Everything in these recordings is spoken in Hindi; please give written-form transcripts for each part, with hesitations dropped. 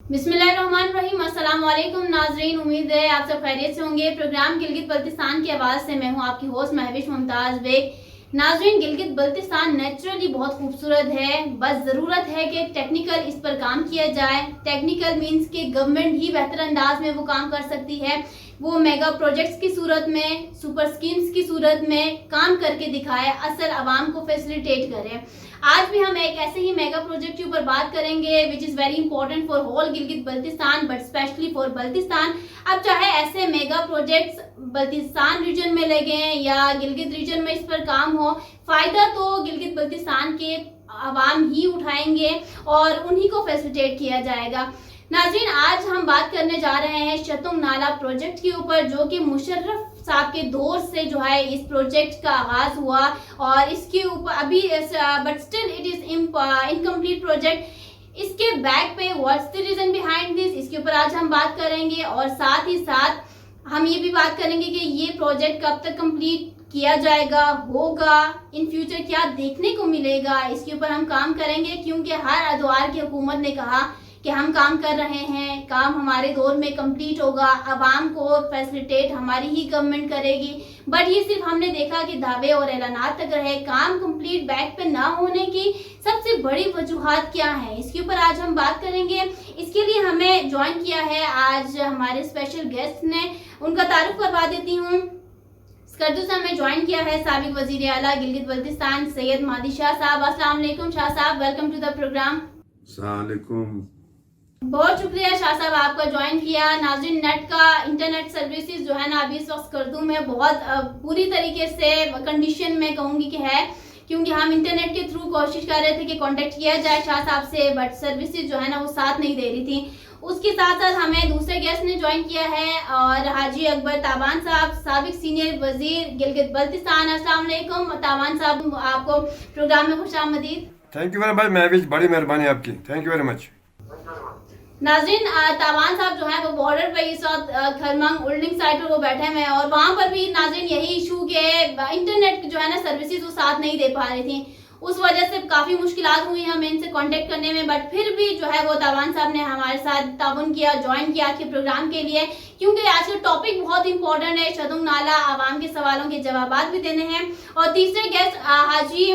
बिस्मिल्लाहिर्रहमानिर्रहीम। अस्सलाम वालेकुम नाजरीन, उम्मीद है आप सब खैरियत से होंगे। प्रोग्राम गिलगित बल्तिस्तान की आवाज़ से मैं हूं आपकी होस्ट महविश मुमताज़ बेग। नाजरीन, गिलगित बल्तिस्तान नेचुरली बहुत खूबसूरत है, बस ज़रूरत है कि टेक्निकल इस पर काम किया जाए। टेक्निकल मींस कि गवर्नमेंट ही बेहतर अंदाज में वो काम कर सकती है। वो मेगा प्रोजेक्ट्स की सूरत में, सुपर स्कीम्स की सूरत में काम करके दिखाए, असल आवाम को फैसिलिटेट करे। आज भी हम एक ऐसे ही मेगा प्रोजेक्ट के ऊपर बात करेंगे which is very important for whole Gilgit Baltistan but specially for Baltistan. अब चाहे ऐसे मेगा प्रोजेक्ट्स बल्तिस्तान रीजन में लगे या गिलगित रीजन में इस पर काम हो, फायदा तो गिलगित बल्तिस्तान के आवाम ही उठाएंगे और उन्हीं को फैसिलिटेट किया जाएगा। नाज़रीन, आज हम बात करने जा रहे हैं शतुंग नाला प्रोजेक्ट के ऊपर, जो कि मुशर्रफ साहब के दौर से जो है इस प्रोजेक्ट का आगाज हुआ और इसके ऊपर अभी but still it is incomplete project. इसके बैक पे what's the reason behind this, इसके ऊपर आज हम बात करेंगे और साथ ही साथ हम ये भी बात करेंगे कि ये प्रोजेक्ट कब तक कंप्लीट किया जाएगा, होगा, इन फ्यूचर क्या देखने को मिलेगा, इसके ऊपर हम काम करेंगे। क्योंकि हर अदवार की हुकूमत ने कहा कि हम काम कर रहे हैं, काम हमारे दौर में कंप्लीट होगा, आवाम को फैसिलिटेट हमारी ही गवर्नमेंट करेगी। बट ये सिर्फ हमने देखा कि दावे और ऐलानात तक रहे, काम कंप्लीट बैक पे ना होने की सबसे बड़ी वजूहात क्या है, इसके ऊपर आज हम बात करेंगे। इसके लिए हमें ज्वाइन किया है आज हमारे स्पेशल गेस्ट ने, उनका तारुफ करवा देती हूँ। स्कर्दू से हमें ज्वाइन किया है साबिक वजीर आला गिलगित बल्तिस्तान सैयद महदी शाह साहब। अस्सलाम वालेकुम शाह साहब, वेलकम टू द प्रोग्राम। अस्सलाम वालेकुम। बहुत शुक्रिया शाह साहब आपका ज्वाइन किया। नाज़रीन, नेट का इंटरनेट सर्विसेज जो है ना अभी इस वक्त स्कर्दू में बहुत पूरी तरीके से कंडीशन में कहूँगी कि है, क्योंकि हम इंटरनेट के थ्रू कोशिश कर रहे थे कि कांटेक्ट किया जाए शाह साहब से, बट सर्विसेज जो है ना वो साथ नहीं दे रही थी। उसके साथ साथ हमें दूसरे गेस्ट ने ज्वाइन किया है और हाजी अकबर तावान साहब, साबिक सीनियर वजीर गिलगित बल्तिस्तान। अस्सलाम वालेकुम तावान साहब, आपको प्रोग्राम में खुशामदीद। Thank you very much Mahvish, बड़ी मेहरबानी आपकी, थैंक यू वेरी मच। नाज़रीन, तावान साहब जो है वो बॉर्डर पे इस वक्त खरमंग उल्डिंग साइड पर वो बैठे हुए हैं और वहाँ पर भी नाज़रीन यही इशू के इंटरनेट जो है ना सर्विसेज वो साथ नहीं दे पा रही थी। उस वजह से काफ़ी मुश्किलात हुई हमें इनसे कांटेक्ट करने में, बट फिर भी जो है वो तावान साहब ने हमारे साथ ताउन किया, ज्वाइन किया आज के प्रोग्राम के लिए, क्योंकि आज का टॉपिक बहुत इंपॉर्टेंट है। शतुंग नाला, आवाम के सवालों के जवाब भी देने हैं। और तीसरे गेस्ट हाजी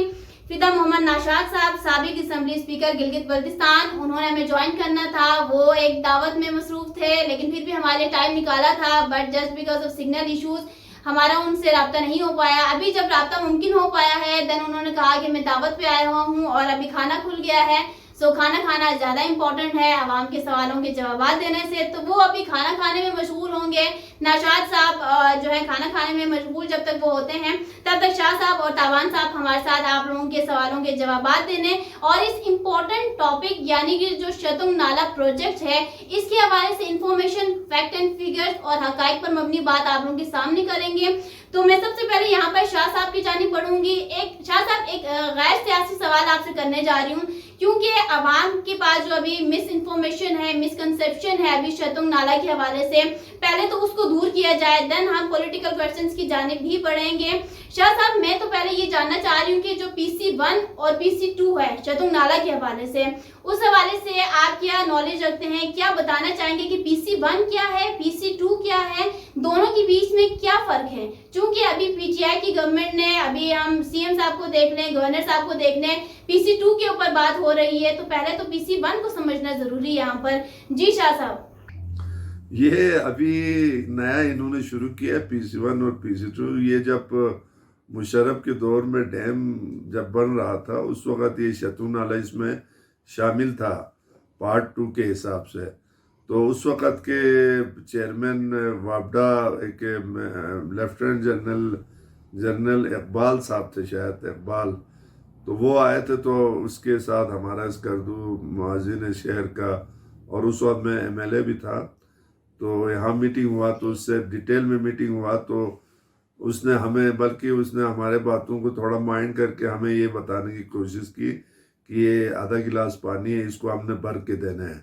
फिदा मोहम्मद नाशाद साहब, साबिक असम्बली स्पीकर गिलगित बल्तिस्तान, उन्होंने हमें ज्वाइन करना था, वो एक दावत में मसरूफ थे लेकिन फिर भी हमारे टाइम निकाला था, but just because of signal issues हमारा उनसे रब्ता नहीं हो पाया। अभी जब रब्ता मुमकिन हो पाया है देन उन्होंने कहा कि मैं दावत पे आया हुआ हूँ और अभी खाना खुल गया है, सो खाना खाना ज़्यादा इंपॉर्टेंट है आवाम के सवालों के जवाब देने से, तो वो अभी खाना खाने में मशगूल होंगे। नाशाद साहब जो है खाना खाने में मशगूल जब तक वो होते हैं, तब तक शाह साहब और तावान साहब हमारे साथ आप लोगों के सवालों के जवाब देने और इस इम्पोर्टेंट टॉपिक यानी कि जो शतुंग नाला प्रोजेक्ट है इसके हवाले से इंफॉर्मेशन, फैक्ट एंड फिगर्स और हकाइक पर मबनी बात आप लोगों के सामने करेंगे। तो मैं सबसे पहले यहाँ पर शाह साहब की जानिब बढ़ूंगी। एक शाह साहब, एक गैर सियासी सवाल आपसे करने जा रही हूँ, क्योंकि आवाम के पास जो अभी मिस इन्फॉर्मेशन है, मिसकंसेप्शन है अभी शतुंग नाला के हवाले से, पहले तो उसको दूर किया जाए, देन हम पॉलिटिकल क्वेश्चंस की जानिब भी बढ़ेंगे। शाह साहब, मैं तो पहले ये जानना चाह रही हूँ कि जो PC1 और PC2 है शतुंग नाला के हवाले से, उस हवाले से आप क्या नॉलेज रखते हैं, क्या बताना चाहेंगे कि PC1 क्या है, PC2 क्या है, दोनों के बीच में क्या फर्क है? क्योंकि अभी PTI की गवर्नमेंट ने, अभी हम CM साहब को देख लें, गवर्नर साहब को देख लें, PC2 के ऊपर बात हो रही है, तो पहले तो PC1 को समझना जरूरी है यहाँ पर। जी शाह साहब। ये अभी नया इन्होंने शुरू किया है PC1 और PC2। ये जब मुशर्रफ के दौर में डैम जब बन रहा था उस वक़्त ये शतुंग नाला इसमें शामिल था पार्ट 2 के हिसाब से। तो उस वक़्त के चेयरमैन वापडा एक लेफ्टिनेंट जनरल इकबाल साहब थे, शायद इकबाल, तो वो आए थे। तो उसके साथ हमारा स्कर्दू मुआज़िन शहर का और उस वक्त मैं MLA भी था, तो यहाँ मीटिंग हुआ, तो उससे डिटेल में मीटिंग हुआ। तो उसने हमें, बल्कि उसने हमारे बातों को थोड़ा माइंड करके हमें ये बताने की कोशिश की कि ये आधा गिलास पानी है, इसको हमने भर के देना है।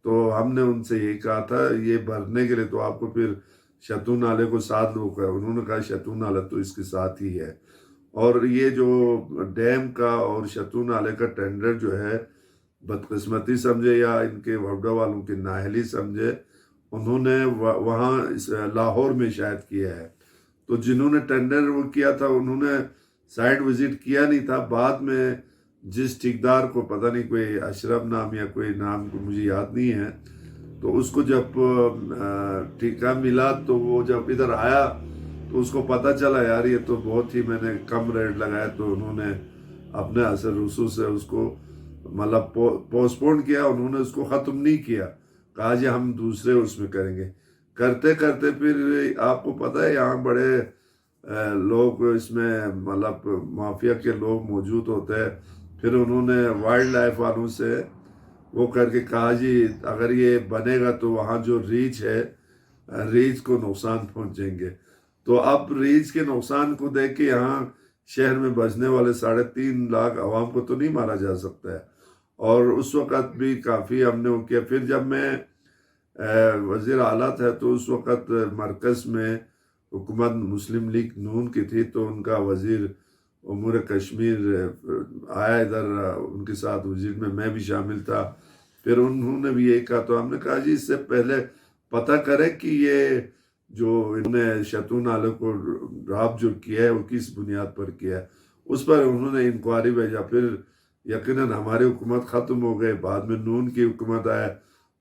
तो हमने उनसे यही कहा था, ये भरने के लिए तो आपको फिर शतू नाले को 7 लोग है, उन्होंने कहा शतू नाला तो इसके साथ ही है। और ये जो डैम का और शतू नाले का टेंडर जो है बदकिस्मती समझे या इनके वफदा वालों की नाअहली समझे, उन्होंने वहाँ लाहौर में शायद किया है। तो जिन्होंने टेंडर वो किया था उन्होंने साइट विजिट किया नहीं था। बाद में जिस ठेकेदार को, पता नहीं कोई अशरफ नाम या कोई नाम को मुझे याद नहीं है, तो उसको जब ठेका मिला तो वो जब इधर आया तो उसको पता चला यार ये तो बहुत ही मैंने कम रेट लगाया, तो उन्होंने अपने असर रसूल से उसको मतलब पोस्टपोन किया, उन्होंने उसको ख़त्म नहीं किया, कहा जी हम दूसरे उसमें करेंगे। करते करते फिर आपको पता है यहाँ बड़े लोग इसमें मतलब माफिया के लोग मौजूद होते हैं। फिर उन्होंने वाइल्ड लाइफ वालों से वो करके कहा जी अगर ये बनेगा तो वहाँ जो रीच है, रीच को नुकसान पहुँचेंगे। तो अब रीच के नुकसान को देख के यहाँ शहर में बसने वाले 3.5 लाख आवाम को तो नहीं मारा जा सकता है। और उस वक़्त भी काफ़ी हमने वो किया। फिर जब मैं वज़ीर आला था तो उस वक़्त मरकज़ में हुकूमत मुस्लिम लीग नून की थी, तो उनका वज़ीर उमूर कश्मीर आया इधर, उनके साथ वज़ीर में मैं भी शामिल था। फिर उन्होंने भी यही कहा, तो हमने कहा जी इससे पहले पता करें कि ये जो इन्होंने शतू नाले को ड्राप जो किया है वो किस बुनियाद पर किया है। उस पर उन्होंने इंक्वायरी भेजा। फिर यकीनन हमारी हुकूमत ख़त्म हो गई, बाद में नून की हुकूमत आया,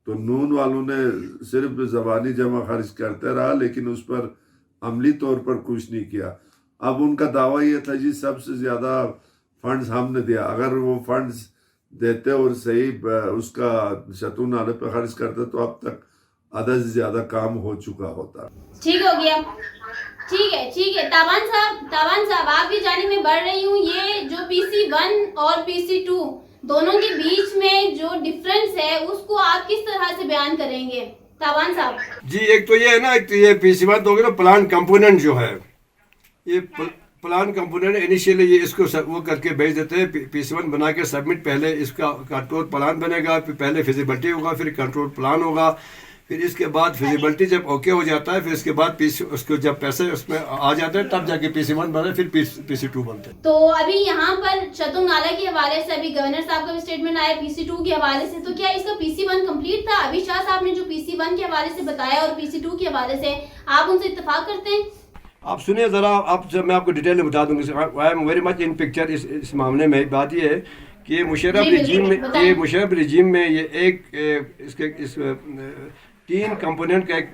तो नून वालों ने सिर्फ ज़बानी जमा खर्च करते रहा, लेकिन उस पर अमली तौर पर कुछ नहीं किया। अब उनका दावा ये था जी सबसे ज़्यादा फंड्स हमने दिया। अगर वो फंड्स देते और सही उसका शतू नाले पर खर्च करते तो अब तक आधा से ज़्यादा काम हो चुका होता। ठीक हो गया, ठीक है। तावान साहब आपकी जानिब में बढ़ रही हूँ, ये जो PC1 और PC2 दोनों के बीच में जो डिफरेंस है उसको आप किस तरह से बयान करेंगे तावान साहब? जी एक तो ये है ना, एक तो ये PC1 तो हो गया ना प्लान कंपोनेंट जो है, ये प्लान कंपोनेंट इनिशियली ये इसको वो करके भेज देते हैं। PC1 बना के सबमिट, पहले इसका कंट्रोल प्लान बनेगा, फिर पहले फिजिबिलिटी होगा, फिर कंट्रोल प्लान होगा, फिर इसके बाद फिजिबिलिटी जब ओके हो जाता है, फिर इसके बाद उसको जब पैसे उसमें आ जाते हैं तब जाके PC1 बने, फिर PC2 बनते हैं। तो अभी यहाँ पर शतू नाला के हवाले से अभी गवर्नर साहब का भी स्टेटमेंट आया PC2 के हवाले से, तो क्या इसका PC1 कंप्लीट था? अभी शाह साहब ने जो PC1 के हवाले से बताया और PC2 के हवाले से आप उनसे इत्तेफाक करते हैं? आप सुनिए ज़रा, आप जब मैं आपको डिटेल में बता दूंगी। I am very much in picture इस मामले में। बात ये है कि मुशर्रफ रिजीम में ये इस 3 कंपोनेंट का एक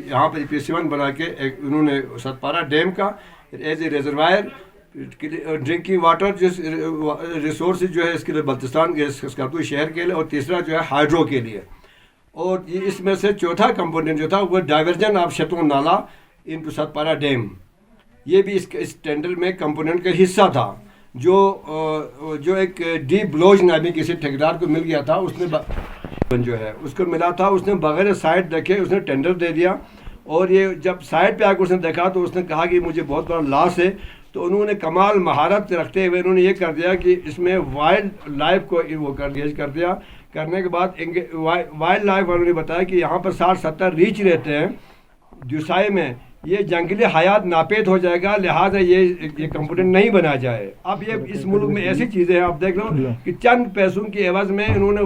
यहाँ पर PC1 बना के एक उन्होंने सतपारा डैम का as a reservoir, drinking water जो रिसोर्स जो है इसके लिए बल्तिस्तान के स्कर्दू शहर के लिए, और तीसरा जो है हाइड्रो के लिए। और इसमें से चौथा कंपोनेंट जो था वो डाइवर्जन ऑफ शतू नाला इनटू सतपारा डैम, ये भी इस टेंडर में कंपोनेंट का हिस्सा था। जो एक डी ब्लोज नामी किसी ठेकेदार को मिल गया था, उसने जो है उसको मिला था, उसने बगैर साइट देखे उसने टेंडर दे दिया। और ये जब साइट पे आकर उसने देखा तो उसने कहा कि मुझे बहुत बड़ा लॉस है। तो उन्होंने कमाल महारत रखते हुए उन्होंने ये कर दिया कि इसमें वाइल्ड लाइफ को वो कर दिया। करने के बाद वाइल्ड लाइफ वालों ने बताया कि यहाँ पर 60-70 रीच रहते हैं जुसाई में, ये जंगली हयात नापेद हो जाएगा, लिहाजा ये कंपोनेंट नहीं बना जाए। अब ये इस मुल्क में ऐसी चीज़ें हैं, आप देख लो कि चंद पैसों की एवज में इन्होंने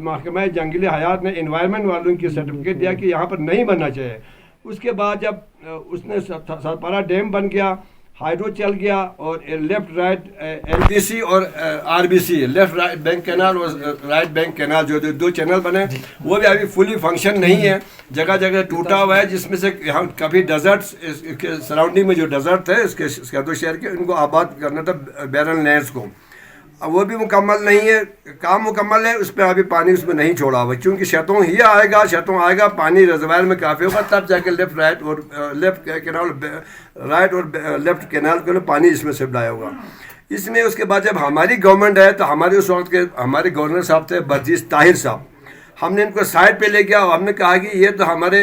महकमा जंगली हयात ने एनवायरनमेंट वालों की सर्टिफिकेट दिया कि यहाँ पर नहीं बनना चाहिए। उसके बाद जब उसने सतपारा डैम बन गया, हाइड्रो चल गया, और लेफ्ट राइट LBC और RBC left right bank canal और राइट बैंक कैनाल जो 2 चैनल बने, वो भी अभी फुली फंक्शन नहीं है, जगह जगह टूटा हुआ है, जिसमें से यहाँ काफ़ी डेजर्ट्स इसके सराउंडिंग में जो डेजर्ट है इसके स्कर्दू शहर के, उनको आबाद करना था बैरन लैंड्स को। अब वो भी मुकम्मल नहीं है, काम मुकम्मल है, उस पर अभी पानी उसमें नहीं छोड़ा हुआ, क्योंकि शतों आएगा पानी रिजर्वायर में काफ़ी होगा, तब जाके लेफ्ट राइट और लेफ्ट कैनाल राइट और लेफ्ट कैनाल के लिए पानी इसमें सप्लाई होगा। इसमें उसके बाद जब हमारी गवर्नमेंट है तो हमारे उस वक्त के हमारे गवर्नर साहब थे बर्जीस ताहिर साहब, हमने इनको साइड पे ले गया और हमने कहा कि ये तो हमारे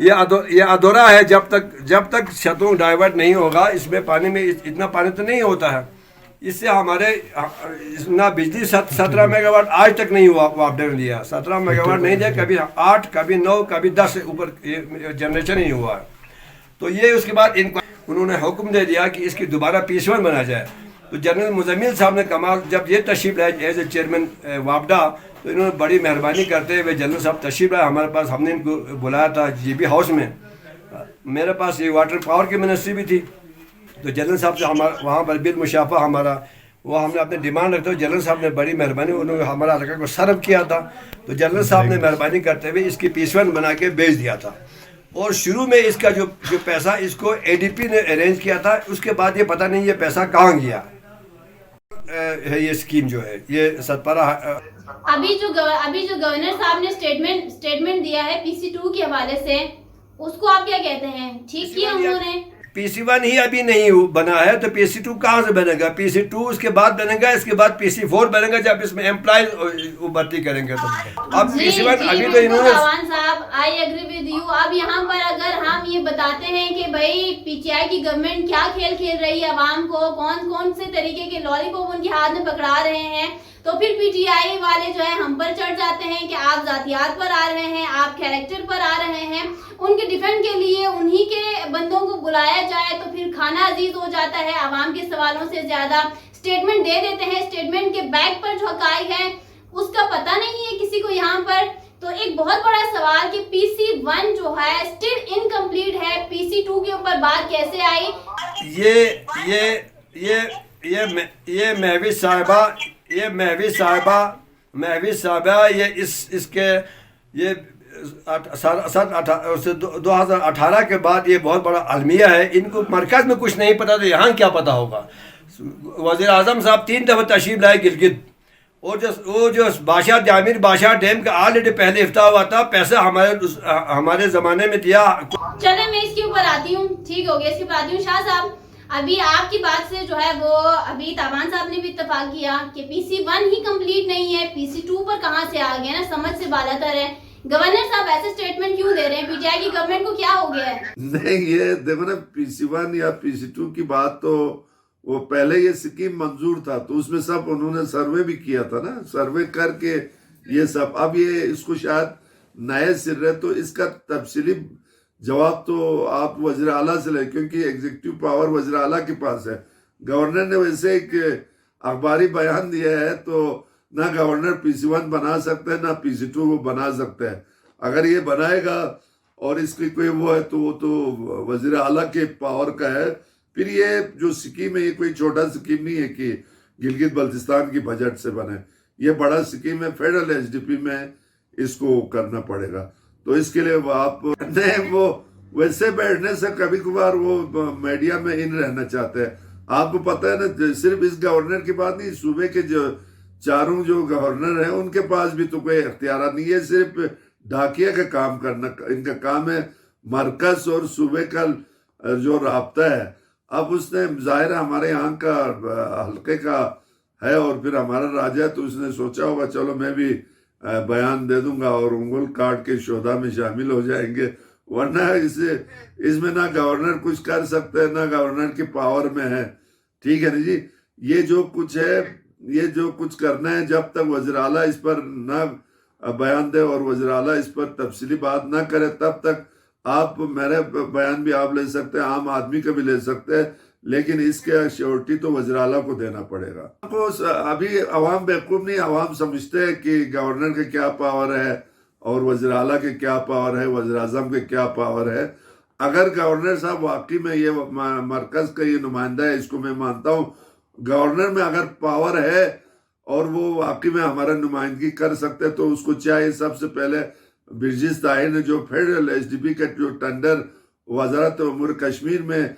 ये अधूरा है, जब तक शतों डाइवर्ट नहीं होगा इसमें पानी में इतना पानी तो नहीं होता है। इससे हमारे ना बिजली 17 मेगावाट आज तक नहीं हुआ वापडा ने दिया, 17 मेगावाट नहीं दिया, कभी 8 कभी 9 कभी 10 से ऊपर जनरेशन नहीं हुआ। तो ये उसके बाद इनको उन्होंने हुक्म दे दिया कि इसकी दोबारा P1 बना जाए। तो जनरल मुजम्मिल साहब ने कमाल जब ये तशरीफ लाए एज ए चेयरमैन वापडा, तो इन्होंने बड़ी मेहरबानी करते हुए जनरल साहब तशरीफ लाए हमारे पास। हमने इनको बुलाया था GB हाउस में, मेरे पास ये वाटर पावर की मिनिस्ट्री भी थी। तो जनरल साहब से हमारा वहाँ पर बिल मुशाफा हमारा वो हमने अपने डिमांड रखते हुए जनरल साहब ने बड़ी मेहरबानी, उन्होंने हमारा हल्का को सर्व किया था। तो जनरल साहब ने मेहरबानी करते हुए इसकी P1 बना के भेज दिया था। और शुरू में इसका जो पैसा इसको ADP ने अरेंज किया था, उसके बाद ये पता नहीं ये पैसा कहाँ गया है। ये स्कीम जो है ये सतपारा अभी जो गवर्नर साहब ने स्टेटमेंट दिया है PC2 के हवाले से, उसको आप क्या कहते हैं? ठीक किया उन्होंने? PC1 ही अभी नहीं बना है, तो PC2 कहाँ से बनेगा? PC2 उसके बाद बनेगा, इसके बाद PC4 बनेगा जब इसमें एम्प्लॉयज भर्ती करेंगे। तो अब PC1 अभी तो इन्होंने साहब आई एग्री विद यू। अब यहाँ पर अगर हम ये बताते हैं कि भाई PTI की गवर्नमेंट क्या खेल खेल रही है आवाम को, कौन कौन से तरीके के लॉलीपॉप उनके हाथ में पकड़ा रहे हैं, तो फिर PTI वाले जो है हम पर चढ़ जाते हैं कि आप जातियात पर आ रहे हैं, आप कैरेक्टर पर आ रहे हैं। उनके डिफेंड के लिए उन्हीं के बंदों को बुलाया जाए तो फिर खाना अजीज हो जाता है। आवाम के सवालों से ज्यादा स्टेटमेंट दे देते हैं, स्टेटमेंट के बैक पर जो हकाइक है उसका पता नहीं है किसी को यहाँ पर। तो एक बहुत बड़ा सवाल कि PC1 जो है स्टिल इनकम्प्लीट है, PC2 के ऊपर बात कैसे आई? ये महवीज साहिबा ये इसके ये 2018 के बाद ये बहुत बड़ा अलमिया है। इनको मरकज में कुछ नहीं पता, तो यहाँ क्या पता होगा। वज़ीर आज़म साहब 3 दफ़ा तशरीफ लाए गिलगित, और जो बादशाह जामिर बादशाह डैम का ऑलरेडी पहले इफ्ताह हुआ था, पैसा हमारे ज़माने में दिया। चले मैं इसके ऊपर आती हूँ, ठीक हो गया, इसके ऊपर आती हूँ। शाह साहब, अभी आपकी बात से जो है वो अभी ताबान साहब ने भी इत्तेफाक किया कि PC1 ही कंप्लीट नहीं है, PC2 पर कहाँ से आ गया ना, समझ से बालातर है। गवर्नर साहब ऐसे स्टेटमेंट क्यों दे रहे हैं? PTI की गवर्नमेंट को क्या हो गया है? नहीं, ये देखो ना, PC1 या PC2 की बात तो वो पहले ये स्कीम मंजूर था, तो उसमें सब उन्होंने सर्वे भी किया था ना, सर्वे करके ये सब। अब ये इसको शायद नए सिरे, तो इसका तफसीली जवाब तो आप वज़ीर आला से ले, क्योंकि एग्जीक्यूटिव पावर वज़ीर आला के पास है। गवर्नर ने वैसे एक अखबारी बयान दिया है, तो ना गवर्नर PC1 बना सकते हैं ना PC2 वो बना सकते हैं। अगर ये बनाएगा और इसकी कोई वो है तो वो तो वज़ीर आला के पावर का है। फिर ये जो स्कीम है ये कोई छोटा स्कीम नहीं है कि गिलगित बल्तिस्तान की बजट से बने, ये बड़ा स्कीम है, फेडरल SDP में इसको करना पड़ेगा। तो इसके लिए वो आप नहीं, वो वैसे बैठने से कभी कभार वो मीडिया में इन रहना चाहते हैं। आपको पता है ना, सिर्फ इस गवर्नर की बात नहीं, सूबे के जो चारों जो गवर्नर हैं उनके पास भी तो कोई इख्तियार नहीं है, सिर्फ डाकिया का काम करना इनका काम है। मरकज और सूबे का जो राब्ता है, अब उसने जाहिर है हमारे यहाँ का हल्के का है और फिर हमारा राजा है, तो उसने सोचा होगा चलो मैं भी बयान दे दूंगा और उंगल काट के शोधा में शामिल हो जाएंगे। वरना इसमें ना गवर्नर कुछ कर सकते हैं ना गवर्नर की पावर में है। ठीक है ना जी, ये जो कुछ है, ये जो कुछ करना है, जब तक वज़ीर आला इस पर ना बयान दे और वज़ीर आला इस पर तफसीली बात ना करे, तब तक आप मेरे बयान भी आप ले सकते हैं, आम आदमी का भी ले सकते हैं, लेकिन इसके श्योरिटी तो वज़ीर आला को देना पड़ेगा। आपको अभी अवाम बेवकूफ़ नहीं, अवाम समझते हैं कि गवर्नर के क्या पावर है और वज़ीर आला के क्या पावर है, वज़ीर आज़म के क्या पावर है। अगर गवर्नर साहब वाकई में ये मरकज़ का ये नुमाइंदा है, इसको मैं मानता हूँ, गवर्नर में अगर पावर है और वो वाकई में हमारा नुमाइंदगी कर सकते हैं, तो उसको चाहिए सबसे पहले बिरजिस ताहिर ने जो फेडरल SDP का जो टेंडर वजारत उमूर कश्मीर में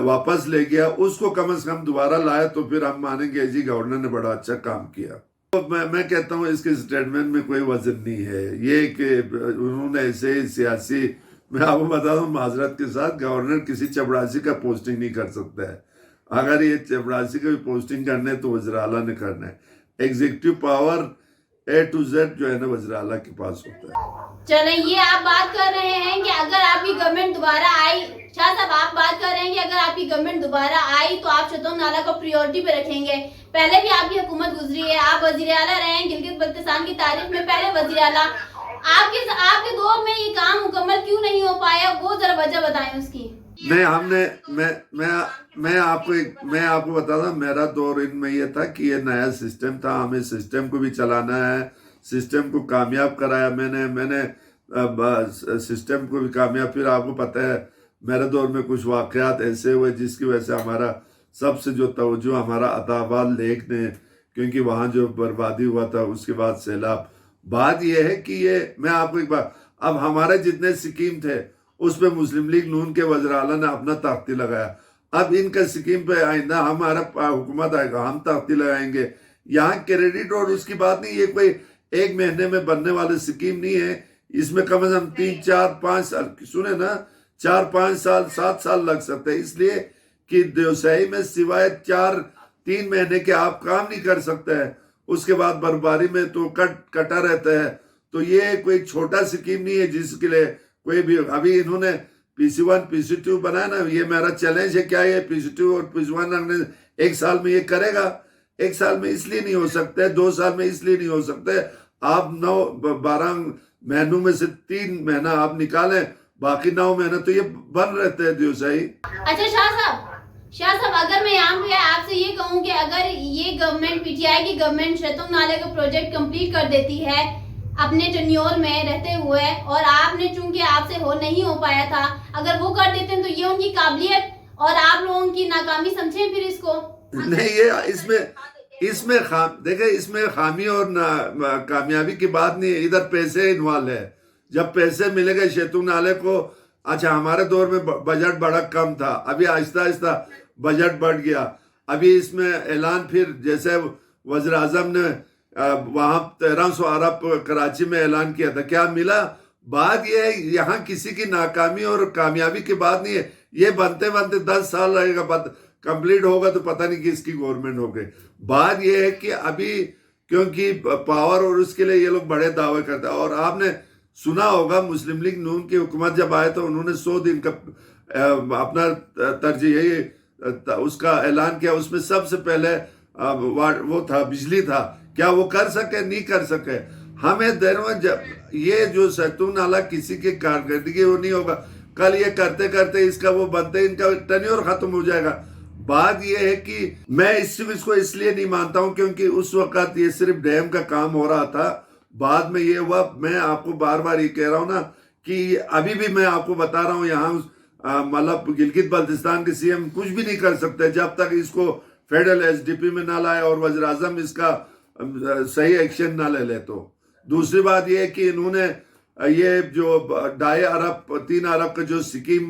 वापस ले गया, उसको कम से कम दोबारा लाया, तो फिर हम मानेंगे जी गवर्नर ने बड़ा अच्छा काम किया। तो मैं कहता हूँ इसके स्टेटमेंट में कोई वजन नहीं है। ये कि उन्होंने ऐसे सियासी, मैं आपको बता दूँ माजरत के साथ, गवर्नर किसी चपरासी का पोस्टिंग नहीं कर सकता है। अगर ये चपरासी का भी पोस्टिंग करना है तो वज़ीर आला ने करना है। Executive power A to Z जो है ना वज़ीर आला के पास होता है। चले, ये आप बात कर रहे हैं कि अगर आपकी गवर्नमेंट दोबारा आई, शाह साहब आप बात कर रहे हैं कि अगर आपकी गवर्नमेंट दोबारा आई तो आप शतून नाला को प्रायोरिटी पे रखेंगे। पहले भी आपकी हुकूमत गुजरी है, आप वजीर आला रहे हैं गिलगित बल्तिस्तान की तारीख में पहले वजीर आला। आपके दौर में ये काम मुकम्मल क्यों नहीं हो पाया, वो जरा वजह बताएं उसकी। मैं आपको बताता हूँ, मेरा दौर इनमें ये था कि ये नया सिस्टम था, हमें सिस्टम को भी चलाना है, सिस्टम को कामयाब कराया मैंने सिस्टम को भी कामयाब। फिर आपको पता है मेरे दौर में कुछ वाक़यात ऐसे हुए जिसकी वजह से हमारा सबसे जो तवज्जो हमारा अताबाद लेक ने, क्योंकि वहाँ जो बर्बादी हुआ था उसके बाद सैलाब। बात यह है कि ये मैं आपको एक बात, अब हमारे जितने स्कीम थे उस पर मुस्लिम लीग नून के वज़ीर आला ने अपना ताकती लगाया। अब इनका स्कीम पे आइंदा हमारा हुकूमत आएगा, हम ताकती लगाएंगे। यहाँ क्रेडिट और उसकी बात नहीं, ये कोई एक महीने में बनने वाली स्कीम नहीं है। इसमें कम से कम 3, 4, 5 साल, सुने ना, 4, 5 साल, 7 साल लग सकते हैं, इसलिए कि देवसाई में सिवाय 3 महीने के आप काम नहीं कर सकते हैं। उसके बाद बर्फबारी में तो कटा रहता है। तो ये कोई छोटा स्कीम नहीं है जिसके लिए कोई भी, अभी इन्होंने PC1 PC2 बनाया ना, ये मेरा चैलेंज है क्या ये PC2 और PC1 एक साल में ये करेगा? एक साल में इसलिए नहीं हो सकते, 2 साल में इसलिए नहीं हो सकते। आप 12 महीनों में से 3 महीना आप निकालें, बाकी 9 महीने तो ये बन रहते हैं दिवसाई। अच्छा शाह साहब अगर मैं यहाँ पे आपसे ये कहूँ कि अगर ये गवर्नमेंट PTI की गवर्नमेंट शतून नाले का प्रोजेक्ट कंप्लीट कर देती है अपने टेन्योर में रहते हुए, और आपने चूंकि आपसे नहीं हो पाया था, अगर वो कर देते हैं तो ये उनकी काबिलियत और आप लोगों की नाकामी समझें फिर इसको? नहीं, ये इसमें खामी और कामयाबी की बात नहीं है, इधर पैसे इन्वॉल्व है। जब पैसे मिलेंगे शतून नाले को, अच्छा हमारे दौर में बजट बड़ा कम था, अभी आहिस्ता आहिस्ता बजट बढ़ गया। अभी इसमें ऐलान, फिर जैसे वज़ीर आज़म ने वहाँ 1300 अरब कराची में ऐलान किया था, क्या मिला? बात यह है यहाँ किसी की नाकामी और कामयाबी की बात नहीं है, ये बनते बनते 10 साल लगेगा, कंप्लीट होगा तो पता नहीं किसकी गवर्नमेंट हो गई। बात यह है कि अभी क्योंकि पावर और उसके लिए ये लोग बड़े दावे करते हैं। और आपने सुना होगा मुस्लिम लीग नून की हुकूमत जब आए तो उन्होंने 100 दिन का अपना तरजीह उसका ऐलान किया। उसमें सबसे पहले वो था, बिजली था। क्या वो कर सके? नहीं कर सके। हमें देर जब ये जो शतून नाला किसी की कारकर्दगी वो नहीं होगा, कल ये करते करते इसका वो बनते इनका टेन्योर खत्म हो जाएगा। बात ये है कि मैं इसको इसलिए नहीं मानता हूं क्योंकि उस वक्त ये सिर्फ डैम का काम हो रहा था, बाद में ये हुआ। मैं आपको बार बार ये कह रहा हूं ना कि अभी भी मैं आपको बता रहा हूं, यहाँ मतलब गिलगित बल्तिस्तान के CM कुछ भी नहीं कर सकते जब तक इसको फेडरल SDP में ना लाए और वज़ीर आज़म इसका सही एक्शन ना ले ले। तो दूसरी बात यह है कि इन्होंने ये जो 2.5 अरब 3 अरब का जो स्कीम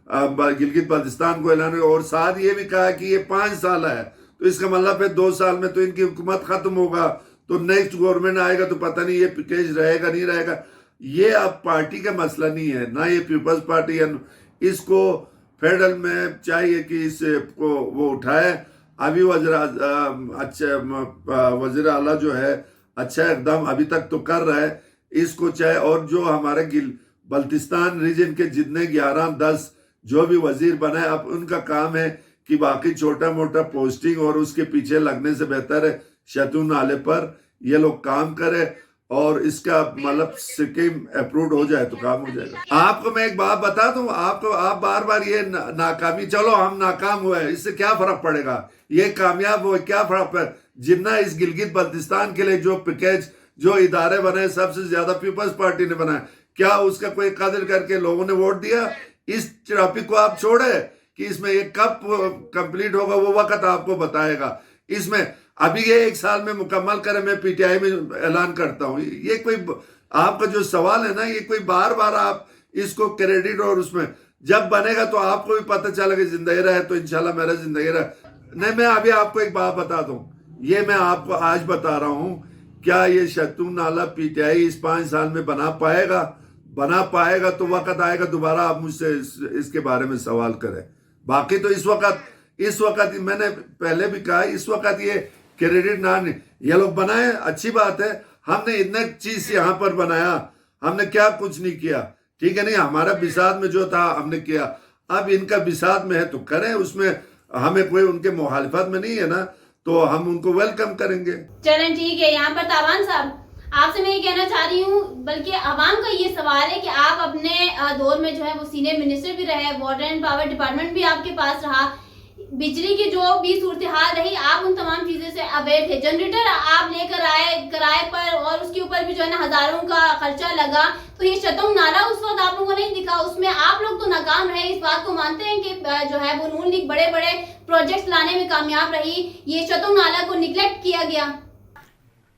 गिलगित बल्तिस्तान को ऐलान, और साथ ये भी कहा कि ये 5 साल है, तो इसका मतलब है 2 साल में तो इनकी हुकूमत खत्म होगा, तो नेक्स्ट गवर्नमेंट आएगा तो पता नहीं ये पैकेज रहेगा नहीं रहेगा। ये अब पार्टी का मसला नहीं है, ना ये पीपल्स पार्टी है। इसको फेडरल में चाहिए कि इसको वो उठाए। अभी वज़ीर आला जो है अच्छा इकदाम अभी तक तो कर रहा है, इसको चाहे। और जो हमारे बल्तिस्तान रीजन के जितने 11-10 जो भी वजीर बने, अब उनका काम है कि बाकी छोटा मोटा पोस्टिंग और उसके पीछे लगने से बेहतर है शतून नाले पर ये लोग काम करे और इसका मतलब स्कीम अप्रूव हो जाए तो काम हो जाएगा। आपको मैं एक बात बता दूं, आप बार बार ये नाकामी, चलो हम नाकाम हुए, इससे क्या फर्क पड़ेगा? ये कामयाब हुए, क्या फर्क पड़ेगा? जितना इस गिलगित बल्तिस्तान के लिए जो पैकेज जो इदारे बने सबसे ज्यादा पीपल्स पार्टी ने बनाया, क्या उसका कोई कदर करके लोगों ने वोट दिया? इस टॉपिक को आप छोड़े कि इसमें ये कब कंप्लीट होगा वो वक्त आपको बताएगा। इसमें अभी ये 1 साल में मुकम्मल करें, मैं PTI में ऐलान करता हूँ। ये कोई आपका जो सवाल है ना, ये कोई बार बार आप इसको क्रेडिट, और उसमें जब बनेगा तो आपको भी पता चलेगा जिंदगी रहे तो इंशाल्लाह मेरा जिंदगी रहे। नहीं, मैं अभी आपको एक बात बता दूं, ये मैं आपको आज बता रहा हूं, क्या ये शतून नाला PTI इस 5 साल में बना पाएगा तो वक्त आएगा दोबारा आप मुझसे इसके बारे में सवाल करें। बाकी तो इस वक्त मैंने पहले भी कहा, इस वक्त ये क्रेडिट ना ये लोग बनाए, अच्छी बात है, हमने इतना चीज यहाँ पर बनाया, हमने क्या कुछ नहीं किया, ठीक है नहीं, हमारा बिसात में जो था हमने किया, अब इनका बिसात में है तो करें, उसमें हमें कोई उनके मुखालिफत में नहीं है ना, तो हम उनको वेलकम करेंगे। चलें ठीक है। यहाँ पर तावान साहब आपसे मैं ये कहना चाह रही हूँ, बल्कि आवाम का ये सवाल है कि आप अपने दौर में जो है वो सीनियर मिनिस्टर भी रहे, वाटर एंड पावर डिपार्टमेंट भी आपके पास रहा, बिजली की जो भी सूरत हाल रही आप उन तमाम चीज़ों से अवेयर थे, जनरेटर आप लेकर आए किराए पर और उसके ऊपर भी जो है ना हज़ारों का खर्चा लगा, तो ये शतुंग नाला उस वक्त आप लोगों को नहीं दिखा, उसमें आप लोग तो नाकाम रहे। इस बात को मानते हैं कि जो है वो नून लीग बड़े बड़े प्रोजेक्ट्स लाने में कामयाब रही, ये शतुंग नाला को निगलेक्ट किया गया।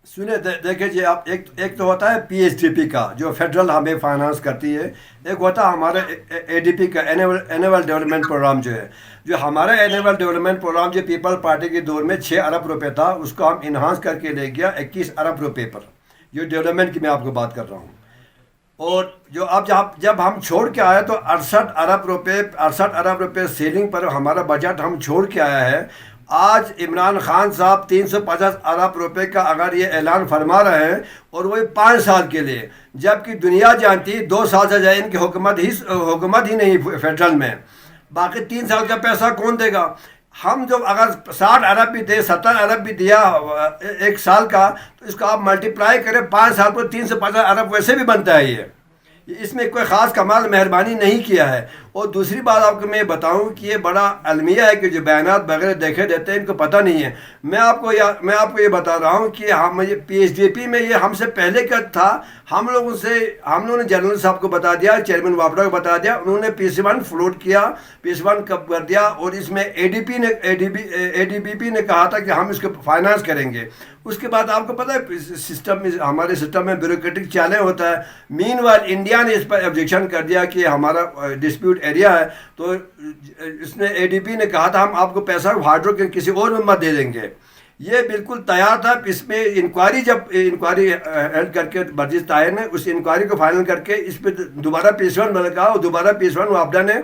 सुने देखिए जी, आप एक तो होता है पीएचडीपी का जो फेडरल हमें फाइनेंस करती है, एक होता है हमारा एडीपी का एनुअल डेवलपमेंट प्रोग्राम जो है, जो हमारा एनुअल डेवलपमेंट प्रोग्राम जो पीपल पार्टी के दौर में 6 अरब रुपए था, उसको हम इन्हांस करके ले गया 21 अरब रुपए पर, जो डेवलपमेंट की मैं आपको बात कर रहा हूँ। और जो अब जब हम छोड़ के आए तो 68 अरब रुपए सेलिंग पर हमारा बजट हम छोड़ के आया है। आज इमरान खान साहब 350 अरब रुपए का अगर ये ऐलान फरमा रहे हैं और वही 5 साल के लिए, जबकि दुनिया जानती 2 साल से जाए इनकी हुकूमत ही नहीं फेडरल में, बाकी 3 साल का पैसा कौन देगा। हम जो अगर 60 अरब भी दे 70 अरब भी दिया 1 साल का, तो इसको आप मल्टीप्लाई करें 5 साल पर 350 अरब वैसे भी बनता है। ये इसमें कोई ख़ास कमाल मेहरबानी नहीं किया है। और दूसरी बात आपको मैं बताऊं कि ये बड़ा अलमिया है कि जो बयानात वगैरह देखे देते हैं इनको पता नहीं है। मैं आपको ये बता रहा हूं कि हम ये पीएचडीपी में ये हमसे पहले का था, हम लोगों ने जनरल साहब को बता दिया, चेयरमैन वापडा को बता दिया, उन्होंने PC1 फ्लोट किया, PC1 कब कर दिया, और इसमें एडीबीपी ने कहा था कि हम इसको फाइनेंस करेंगे। उसके बाद आपको पता है हमारे सिस्टम में ब्यूरोक्रेटिक चाले होता है। मीनवाइल इंडिया ने इस पर ऑब्जेक्शन कर दिया कि हमारा डिस्प्यूट एरिया है, तो इसने एडीपी ने कहा था हम आपको पैसा हाइड्रो के किसी और में मत दे देंगे। ये बिल्कुल तैयार था। इसमें इंक्वायरी हेल्ड करके बर्जिश ताहिर ने उस इंक्वायरी को फाइनल करके इस पर दोबारा PC1 लगा, और दोबारा PC1 वापडा ने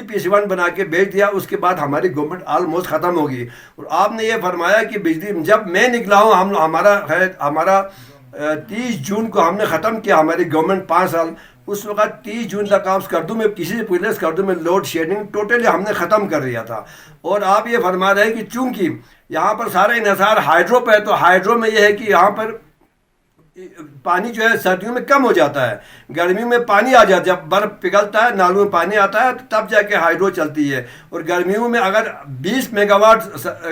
PC1 बना के भेज दिया। उसके बाद हमारी गवर्नमेंट ऑलमोस्ट ख़त्म होगी। और आपने ये फरमाया कि बिजली, जब मैं निकला हूँ हमारा 30 जून को हमने ख़त्म किया हमारी गवर्नमेंट 5 साल। उस वक्त 30 जून तक आप स्कर्दू में किसी से पूछ लें, स्कर्दू में लोड शेडिंग टोटली हमने ख़त्म कर दिया था। और आप ये फरमा रहे हैं कि चूंकि यहाँ पर सारा इन्हिसार हाइड्रो पर है, तो हाइड्रो में ये है कि यहाँ पर पानी जो है सर्दियों में कम हो जाता है, गर्मियों में पानी आ जाता है। जब बर्फ़ पिघलता है, नालों में पानी आता है, तब जाके हाइड्रो चलती है। और गर्मियों में अगर 20 मेगावाट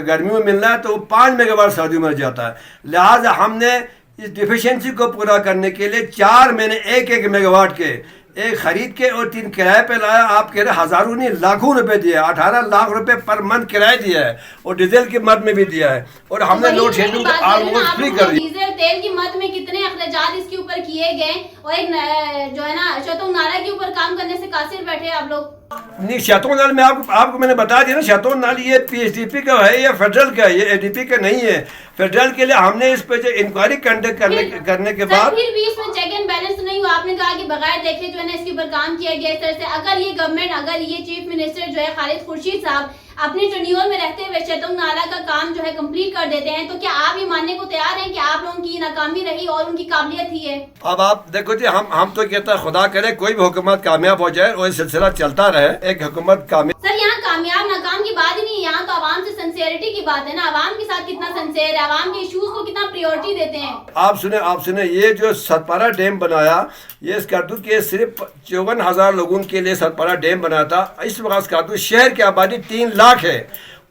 गर्मियों में मिलना है तो 5 मेगावाट सर्दियों में जाता है। लिहाजा हमने इस डिफिशिएंसी को पूरा करने के लिए 4 महीने 1 मेगावाट के एक खरीद के और 3 किराए पे लाया। आप कह रहे हज़ारों नहीं लाखों रुपए दिए, 18 लाख रुपए पर मंथ किराया दिया है, और डीजल की मद में भी दिया है। और हमने लोड शेडिंग ऑलमोस्ट फ्री कर दी। डीजल तेल की मद में कितने अखराजात इसके ऊपर किए गए, और एक जो है ना शतुंग नाला के ऊपर काम करने से कासिर बैठे आप लोग। नहीं, शतुंग नाल में आपको मैंने बता दिया ना, शतुंग नाल ये पीएचडीपी का है या फेडरल का है, ये एडीपी का नहीं है। फेडरल के लिए हमने इस पे जो इंक्वायरी कंडक्ट करने के बाद फिर भी इसमें चेक एंड बैलेंस नहीं हुआ। आपने कहा कि बगैर देखे जो है ना इसके ऊपर काम किया गया इस तरह से। अगर ये गवर्नमेंट, अगर ये चीफ मिनिस्टर जो है खालिद खुर्शीद साहब अपने टर्न्योर में रहते हुए शतुंग नाला का काम जो है कंप्लीट कर देते हैं, तो क्या आप ये मानने को तैयार हैं कि आप लोगों की नाकामी रही और उनकी काबिलियत ही है? अब आप देखो जी, हम तो कहता है खुदा करे कोई भी हुकूमत कामयाब हो जाए और सिलसिला चलता रहे, एक हुकूमत कामयाब। सर यहाँ कामयाब नाकाम की बात ही नहीं, यहाँ तो आवाम से सिंसियरिटी की बात है ना। आवाम के साथ कितना सिंसियर है, आवाम के इश्यूज को कितना प्रायोरिटी देते हैं। आप सुने ये जो सतपारा डैम बनाया, ये स्कर्दू के सिर्फ 54,000 लोगों के लिए सतपारा डैम बनाया था। इस वक्त स्कर्दू शहर की आबादी 3 लाख है,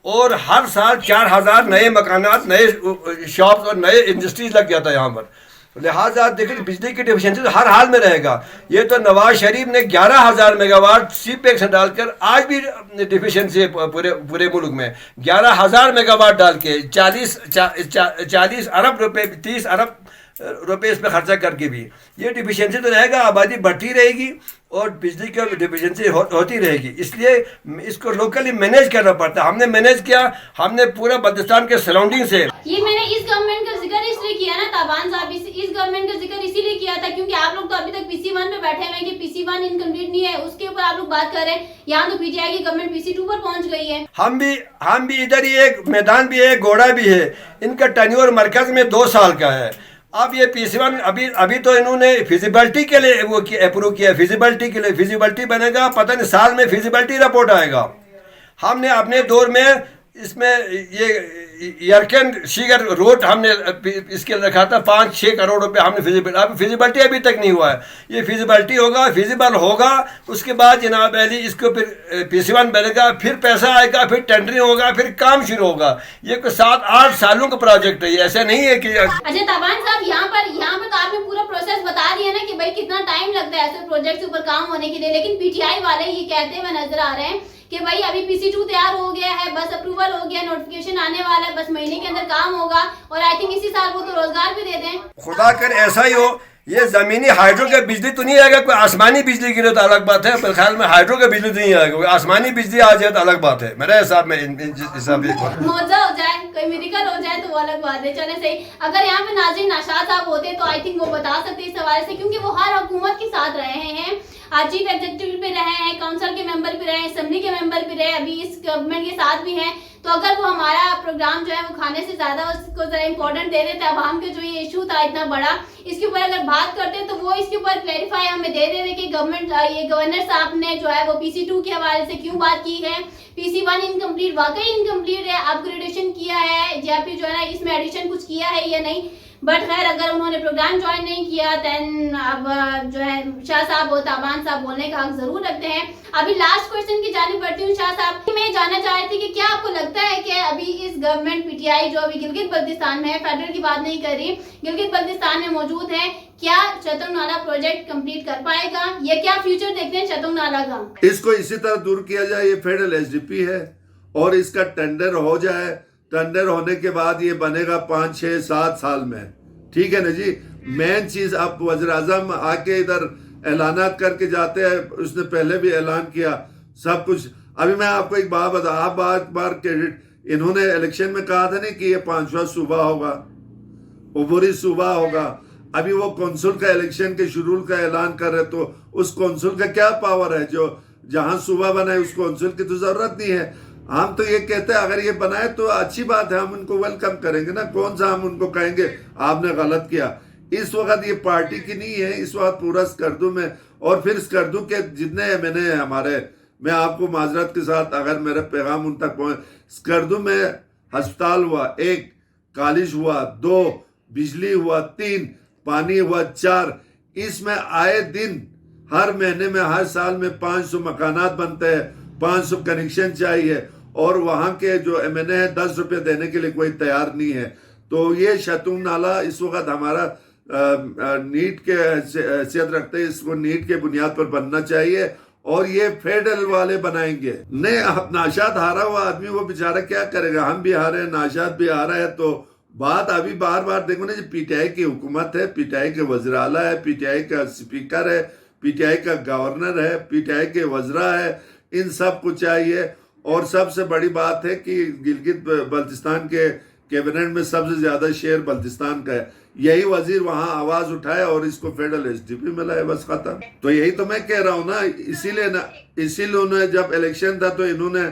और हर साल 4,000 नए मकानात, नए शॉप्स और नए इंडस्ट्रीज लग जाता है यहाँ पर। लिहाजा देखिए बिजली की डिफिशिएंसी तो हर हाल में रहेगा। ये तो नवाज शरीफ ने 11,000 मेगावाट सीपेक से डालकर आज भी डिफिशिएंसी है पूरे मुल्क में। 11,000 मेगावाट डाल के 40 अरब रुपए 30 अरब रुपए इस पर खर्चा करके भी ये डिफिशिएंसी तो रहेगा। आबादी बढ़ती रहेगी और बिजली की डिफिशिएंसी होती रहेगी, इसलिए इसको लोकली मैनेज करना पड़ता है। हमने मैनेज किया, हमने पूरा बल्तिस्तान के सराउंडिंग से। ये मैंने इस गवर्नमेंट का जिक्र इसलिए किया ना ताबान साहब, इस गवर्नमेंट का जिक्र इसीलिए किया था क्योंकि आप लोग तो अभी तक PC1 पे बैठे हुए हैं कि PC1 इनकम्प्लीट नहीं है, उसके ऊपर आप लोग बात कर रहे हैं। यहाँ तो PTI की गवर्नमेंट PC2 पर पहुंच गई है। हम भी इधर ही एक मैदान भी है, घोड़ा भी है। इनका टर्न्योर मरकज में 2 साल का है। अब ये PC1 अभी तो इन्होंने फिजिबिलिटी के लिए वो अप्रूव किया, फिजिबिलिटी के लिए, फिजिबिलिटी बनेगा, पता नहीं साल में फिजिबिलिटी रिपोर्ट आएगा। हमने अपने दौर में इसमें ये यरकन शीगर रोड हमने इसके रखा था 5-6 करोड़ रुपए हमने फिजिबिलिटी अभी तक नहीं हुआ है। ये फिजिबिलिटी होगा, फिजिबल होगा, उसके बाद जनाब अली इसको फिर PC1 बनेगा, फिर पैसा आएगा, फिर टेंडरिंग होगा, फिर काम शुरू होगा। ये कोई 7-8 सालों का प्रोजेक्ट है, ये ऐसा नहीं है कि। अच्छा ताबान साहब, यहाँ पर तो आपने पूरा प्रोसेस बता दिया ना कि भाई कितना टाइम लगता है ऐसे प्रोजेक्ट के ऊपर काम होने के लिए, लेकिन PTI वाले ये कहते हुए नजर आ रहे हैं कि भाई अभी PC2 तैयार हो गया है, बस अप्रूवल हो गया, नोटिफिकेशन आने वाला है, बस महीने के अंदर काम होगा और आई थिंक इसी साल वो तो रोजगार भी दे दें। खुदा कर ऐसा ही हो। ये जमीनी हाइड्रो का बिजली तो नहीं आएगा, कोई आसमानी बिजली गिरे तो अलग बात है, पर ख्याल में हाइड्रो का बिजली तो नहीं आएगा, कोई आसमानी बिजली आ जाए तो अलग बात है मेरे हिसाब में। हिसाब मौजा हो जाए, कोई मेडिकल हो जाए तो वो अलग बात है। चले सही, अगर यहाँ पे नाज़रीन नाशाद साहब होते तो आई थिंक वो बता सकते इस हवाले से, क्योंकि वो हर हुकूमत के साथ रहे हैं, चीफ एग्जीक्यूटिव पे रहे हैं, काउंसिल के मेंबर भी रहे, असेंबली के मेंबर भी रहे, अभी इस गवर्नमेंट के साथ भी हैं। तो अगर वो हमारा प्रोग्राम जो है वो खाने से ज्यादा उसको जरा इंपॉर्टेंट दे देते, अवाम के जो ये इशू था इतना बड़ा, इसके ऊपर अगर बात करते तो वो इसके ऊपर क्लैरिफाई हमें दे देते कि गवर्नमेंट ये गवर्नर साहब ने जो है वो PC2 के हवाले से क्यों बात की है, PC1 इनकम्प्लीट वाकई इनकम्प्लीट है, अपग्रेडेशन किया है या फिर जो है ना इसमें एडिशन कुछ किया है या नहीं। बट खैर अगर उन्होंने प्रोग्राम ज्वाइन नहीं किया देन अब जो है शाह साहब और ताबान साहब बोलने का हक जरूर रखते हैं। अभी लास्ट क्वेश्चन की जानिब बढ़ती हूँ शाह साहब, मैं जानना चाह रही थी कि क्या आपको लगता है कि अभी इस गवर्नमेंट PTI जो अभी गिलगित बल्तिस्तान में है, फेडरल की बात नहीं कर रही, गिलगित बल्तिस्तान में मौजूद है, क्या चतुंग नाला प्रोजेक्ट कंप्लीट कर पाएगा या क्या फ्यूचर देखते हैं चतुंग नाला का? इसको इसी तरह दूर किया जाए, ये फेडरल SDP है और इसका टेंडर हो जाए, टेंडर होने के बाद ये बनेगा 5-6-7 साल में, ठीक है ना जी। मेन चीज अब वज़ीर आज़म आके इधर ऐलानात करके जाते हैं, उसने पहले भी ऐलान किया सब कुछ। अभी मैं आपको एक बात बता, आप बार क्रेडिट, इन्होंने इलेक्शन में कहा था नहीं कि ये 5वां सूबा होगा, उबूरी सूबा होगा। अभी वो कौंसिल का इलेक्शन के शेड्यूल का ऐलान कर रहे, तो उस कौंसिल का क्या पावर है? जो जहां सूबा बनाए उस कौंसिल की तो जरूरत नहीं है। हम तो ये कहते हैं अगर ये बनाए तो अच्छी बात है, हम उनको वेलकम करेंगे ना, कौन सा हम उनको कहेंगे आपने गलत किया। इस वक्त ये पार्टी की नहीं है, इस वक्त पूरा स्कर्दू में, और फिर स्कर्दू के जितने मैंने हमारे, मैं आपको माजरत के साथ अगर मेरा पैगाम उन तक पहुंचे, स्कर्दू में अस्पताल हुआ 1, कॉलेज हुआ 2, बिजली हुआ 3, पानी हुआ 4, इसमें आए दिन हर महीने में हर साल में 500 मकानात बनते हैं, 500 कनेक्शन चाहिए, और वहाँ के जो MNA है 10 रुपये देने के लिए कोई तैयार नहीं है। तो ये शतून नाला इस वक्त हमारा नीट के हैसियत रखते हैं, इसको नीट के बुनियाद पर बनना चाहिए, और ये फेडरल वाले बनाएंगे। नहीं, अब नाशाद हारा हुआ आदमी वो बेचारा क्या करेगा, हम भी हारे हैं, नाशाद भी हारा है। तो बात अभी बार बार देखो ना, PTI की हुकूमत है, PTI के वज़ीर आला है, PTI का स्पीकर है, PTI का गवर्नर है, PTI के वज़रा है, इन सब को चाहिए। और सबसे बड़ी बात है कि गिलगित बल्तिस्तान के कैबिनेट में सबसे ज्यादा शेयर बल्तिस्तान का है, यही वजीर वहां आवाज उठाए और इसको फेडरल SDP मिला है, बस खत्म। तो यही तो मैं कह रहा हूँ ना, इसीलिए उन्होंने जब इलेक्शन था तो इन्होंने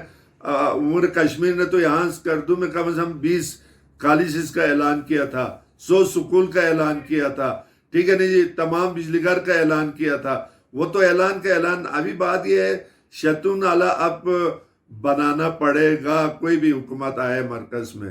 उमर कश्मीर ने तो यहाँ स्कर्दू में कम से कम 20 कॉलेजेस का ऐलान किया था, 100 स्कूल का ऐलान किया था, ठीक है नहीं जी, तमाम बिजली घर का ऐलान किया था। वो तो ऐलान का ऐलान, अभी बात यह है शतून नाला अब बनाना पड़ेगा, कोई भी हुकूमत आए मरकज में।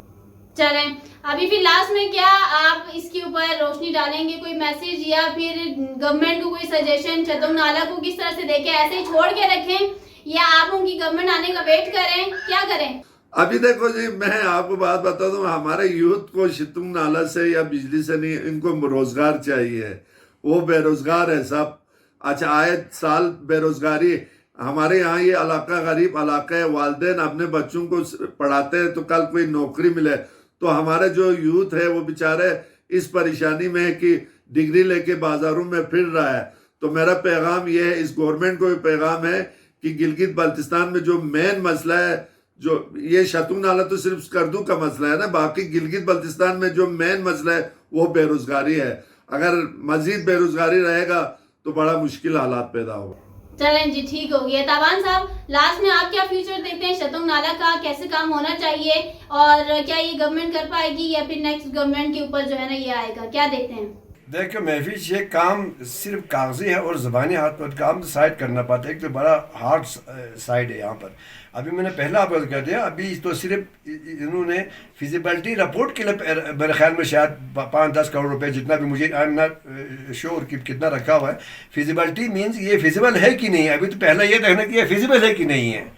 चलें, अभी फिर लास्ट में क्या आप इसके ऊपर रोशनी डालेंगे, कोई मैसेज या फिर गवर्नमेंट को कोई सजेशन, चतुंग नाला को किस तरह से देखें, ऐसे ही छोड़ के रखें या आप उनकी गवर्नमेंट आने का वेट करें, क्या करें? अभी देखो जी, मैं आपको बात बता दूं, हमारे यूथ को शतूंग नाला से या बिजली से नहीं, इनको रोजगार चाहिए, वो बेरोजगार है सब। अच्छा, आए साल बेरोजगारी, हमारे यहाँ ये इलाका गरीब इलाका है, वालिदैन अपने बच्चों को पढ़ाते हैं तो कल कोई नौकरी मिले, तो हमारे जो यूथ है वो बेचारे इस परेशानी में है कि डिग्री लेके बाजारों में फिर रहा है। तो मेरा पैगाम ये है, इस गवर्नमेंट को भी पैगाम है कि गिलगित बल्तिस्तान में जो मेन मसला है, जो ये शतून नाला तो सिर्फ स्कर्दू का मसला है ना, बाकी गिलगित बल्तिस्तान में जो मेन मसला है वो बेरोजगारी है। अगर मजीद बेरोजगारी रहेगा तो बड़ा मुश्किल हालात पैदा होगा। चलें जी, ठीक हो गया। ताबान साहब, लास्ट में आप क्या फ्यूचर देखते हैं शतुंग नाला का, कैसे काम होना चाहिए और क्या ये गवर्नमेंट कर पाएगी या फिर नेक्स्ट गवर्नमेंट के ऊपर जो है ना ये आएगा, क्या देखते हैं? देखिए महफिज, ये काम सिर्फ कागजी है और ज़बानी हाथ पर काम साइड करना पड़ता है। एक तो बड़ा हार्ड साइड है यहाँ पर। अभी मैंने पहला आपको कर दिया, अभी तो सिर्फ इन्होंने फिजिबिलिटी रिपोर्ट के लिए मेरे ख्याल में शायद 5-10 करोड़ रुपए, जितना भी मुझे आई एम नॉट श्योर कि कितना रखा हुआ है। फिजिबिलिटी मीन्स ये फिजिबल है कि नहीं। अभी तो पहला ये देखना कि ये फिजिबल है कि नहीं है।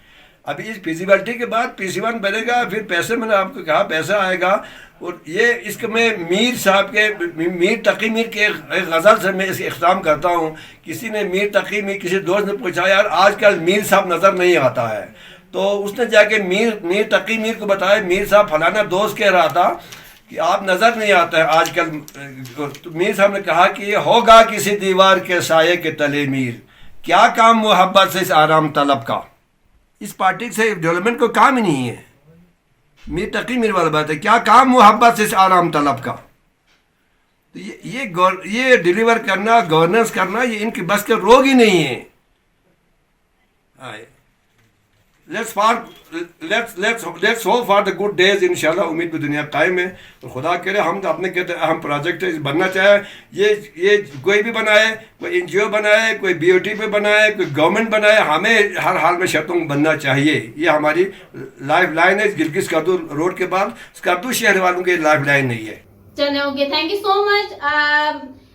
अभी इस फिजिबिलिटी के बाद PC1 बनेगा, फिर पैसे मैंने आपको कहा पैसा आएगा। और ये इसके मैं मीर साहब के मीर तकी मीर के एक गज़ल से मैं इसका इख्तिताम करता हूँ। किसी ने मीर तकी मीर किसी दोस्त ने पूछा, यार आजकल मीर साहब नज़र नहीं आता है, तो उसने जाके मीर तकी मीर को बताया, मीर साहब फलाना दोस्त कह रहा था कि आप नज़र नहीं आता है आजकल। तो मीर साहब ने कहा कि ये होगा किसी दीवार के साये के तले मीर, क्या काम मोहब्बत से इस आराम तलब का। इस पार्टी से डेवलपमेंट को काम ही नहीं है। मीर तकी मीर वाला बात है, क्या काम मोहब्बत से इस आराम तलब का। तो ये डिलीवर करना, गवर्नेंस करना, ये इनकी बस के रोग ही नहीं है। Let's hope for the good days. इंशाल्लाह उम्मीद पे दुनिया कायम है। और खुदा करे, हम तो अपने कहते अहम प्रोजेक्ट बनना चाहे, ये कोई भी बनाए, कोई NGO बनाए, कोई BOT पे बनाए, कोई गवर्नमेंट बनाए, हमें हर हाल में शतुंग बनना चाहिए। ये हमारी लाइफ लाइन है। गिलगित स्कर्दू रोड के बाद स्कर्दू शहर वालों की लाइफ लाइन नहीं है। चलो okay, thank you so much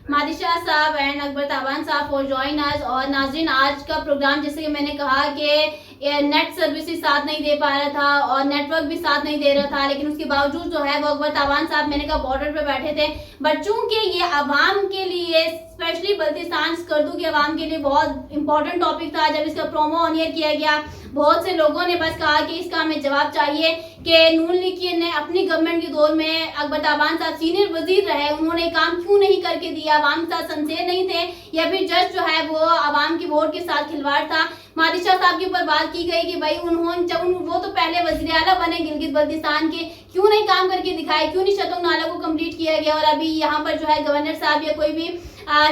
Madisha साहब एंड अकबर ताबान साहब फॉर जॉइन अस। और नाज़रीन, आज का प्रोग्राम जैसे कि मैंने कहा कि नेट सर्विसेज साथ नहीं दे पा रहा था और नेटवर्क भी साथ नहीं दे रहा था, लेकिन उसके बावजूद जो है वो अकबर ताबान साहब मैंने कहा बॉर्डर पे बैठे थे। बट चूंकि ये आवाम के लिए, स्पेशली बल्तिस्तान स्कर्दू के आवाम के लिए बहुत इंपॉर्टेंट टॉपिक था, जब इसका प्रोमो ऑन एयर किया गया, बहुत से लोगों ने बस कहा कि इसका हमें जवाब चाहिए कि नून लीग ने अपनी गवर्नमेंट के दौर में अकबर ताबान साहब सीनियर वजीर रहे, उन्होंने काम क्यों नहीं करके दिया, आवाम के साथ संसेर नहीं थे, या फिर जस्ट जो है वो आवाम की वोट के साथ खिलवाड़ था। मादिशा साहब के ऊपर बात की गई कि भाई उन्होंने जब वो तो पहले वज़ीर आला बने गिलगित बल्तिस्तान के, क्यों नहीं काम करके दिखाए, क्यों नहीं शतुंग नाला को कंप्लीट किया गया। और अभी यहाँ पर जो है गवर्नर साहब या कोई भी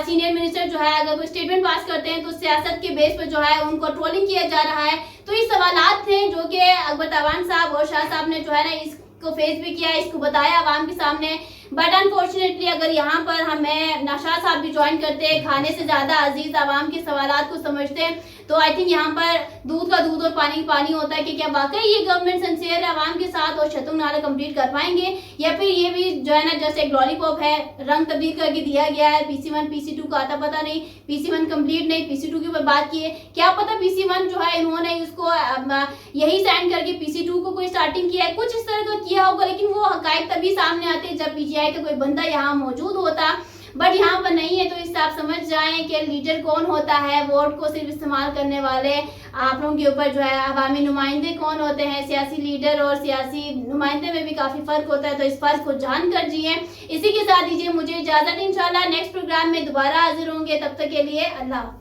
सीनियर मिनिस्टर जो है अगर कोई स्टेटमेंट पास करते हैं तो सियासत के बेस पर जो है उनको ट्रोलिंग किया जा रहा है। तो ये सवालात थे जो कि अकबर ताबान साहब और शाह साहब ने जो है ना इसको फेस भी किया, इसको बताया आवाम के सामने। बट अनफॉर्चुनेटली अगर यहाँ पर हमें नौशाद साहब भी ज्वाइन करते, खाने से ज़्यादा अजीज आवाम के सवालात को समझते, तो आई थिंक यहाँ पर दूध का दूध और पानी का पानी होता है कि क्या वाकई ये गवर्नमेंट सिंसियर है आवाम के साथ और शतुंग नाला कंप्लीट कर पाएंगे, या फिर ये भी जो है ना जस्ट एक लॉलीपॉप है, रंग तब्दील करके दिया गया है। PC1 PC2 का आता पता नहीं, PC1 कंप्लीट नहीं, PC2 के ऊपर बात की है, क्या पता PC1 जो है इन्होंने उसको यही साइन करके PC2 को कोई स्टार्टिंग किया है, कुछ इस तरह का किया होगा। लेकिन वो हकायक तभी सामने आते जब PGI का कोई बंदा यहाँ मौजूद होता, बट यहाँ पर नहीं है। तो इससे आप समझ जाएं कि लीडर कौन होता है, वोट को सिर्फ इस्तेमाल करने वाले आप लोगों के ऊपर जो है अवामी नुमाइंदे कौन होते हैं। सियासी लीडर और सियासी नुमाइंदे में भी काफ़ी फ़र्क होता है, तो इस फ़र्क को जान कर जिए। इसी के साथ दीजिए मुझे इजाज़त, इंशाल्लाह नेक्स्ट प्रोग्राम में दोबारा हाजिर होंगे, तब तक के लिए अल्लाह हाफ़िज़।